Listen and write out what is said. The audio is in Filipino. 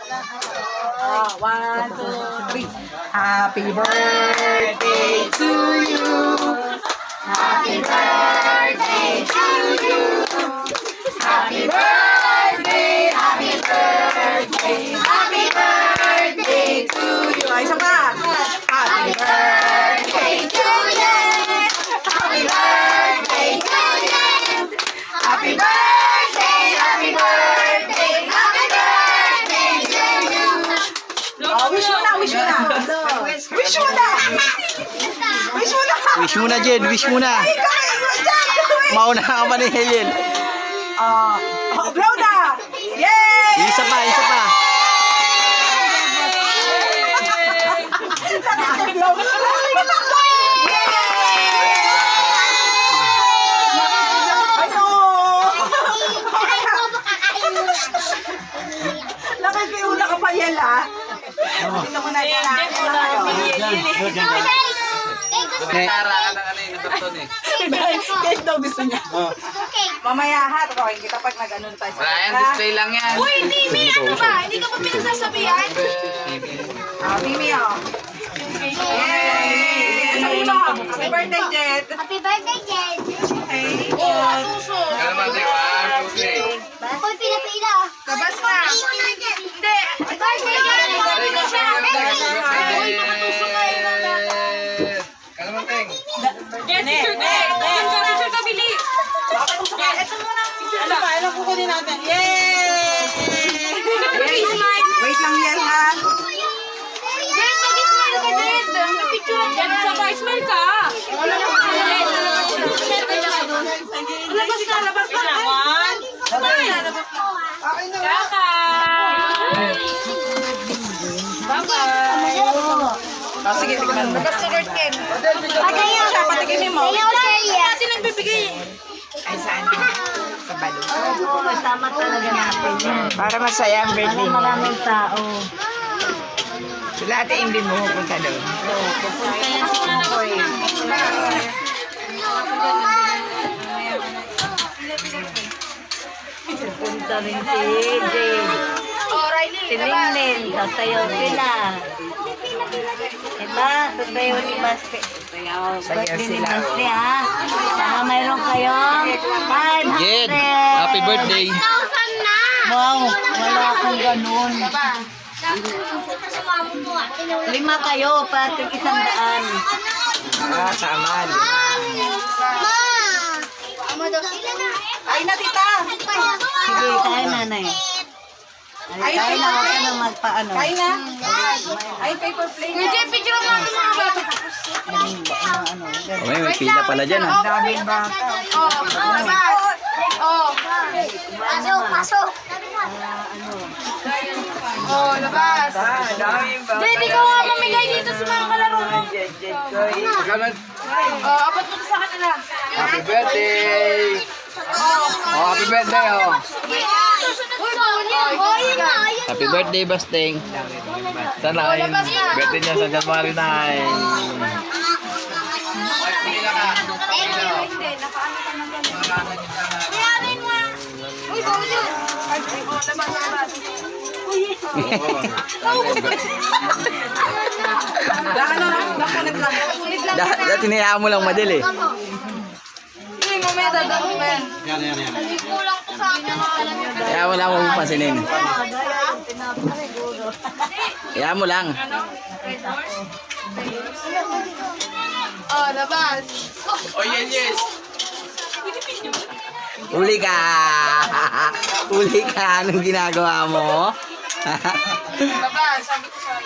One, two, three. Happy birthday to you. Happy birthday to you. Happy birthday, happy birthday, happy birthday to you. Ay, isa pa. Happy birthday to you. Happy birthday to you. Happy birthday, happy birthday, happy birthday to you. Oh, wish mo na, wish mo na. Wish mo na. Wish mo na. Wish mo na, Jen. Wish mo na. Mauna ka pa ni Helen. Blow na. Yay! Isa pa, isa pa. Nakikiula ka pa yan, ha? Dito mo na yan, ha? Kahit daw gusto niya. Mamaya, ha? Tukakin kita pag nag-anon tayo sa Brian, display lang yan. Uy, Mimi, ano ba? Hindi ka pa pinagsasabihan? Mimi, oh. Yay! Sabi mo, happy birthday, Jet. Happy birthday, Jen! Okay. Oo, tuso. Kalmate, 1, 2, 3. Ako'y pinapila. Kabas na. Hindi. Birthday, Jen! Happy na siya. Uy, nakatuso kayo na lang. Kalmanteng. Ano ba? Ano kukunin natin? Yay! Wait lang yan, ha? Jen, mag-smile ka, Jen. Picture Jen, smile ka. Wala na ba? Labas na, labas na. Oh, sige, tignan mo. Labas ka, Jen. Patikin siya, patikin mo. Ayaw, Jen. Natin nagbibigay. Ay, saan? Kabalo. Tama talaga natin yan. Para masaya ang birthday mo. Maraming tao. Sila ate hindi mo pupunta doon. Pupunta yan sa Singapore. Pupunta rin si Jane. Oh, Riley, Si Linglin. Sasayaw sila. Diba? Sasayaw ni Basque. Birthday ni Basque, ha? Saka mayroon kayong 500. Jen, happy birthday. 1,000 na. Wow, wala akong ganun. Sa mo ah. 5 kayo, pati 100. Ah, tama. Ma! Ama daw sila na. Ay na, tita. Sige, kain nanay. Ay, kain na, huwag ka na magpaano. Kain na. Ay, paper plate. Kuya Jen, picture mo ang mga bata. May pila pala dyan, ha? Daming bata. Oh, labas. Oh. Pasok, pasok. Oh, labas. Daming bata. Hindi ka nga mamigay dito sa mga kalaro mo. Kalmant. Oh, apat mo sa kanila. Happy birthday. Oh, happy birthday, oh. Uy, bawal yan. Oh, yun na, yun Happy birthday, Basteng. Sana kayo. Birthday niya sa January 9. Kayanin mo. Uy, bawal yun. Ano na, nakunit lang. Dati niyaan mo lang madali. Hindi, mamaya dadalo mo yan. Kulang ko sa akin. Alam niyo. Kaya mo lang mong pansinin. Kaya mo lang. Oh, labas. Oh, yes. Uli ka! Uli ka! Anong ginagawa mo? Labas. Sabi ko sa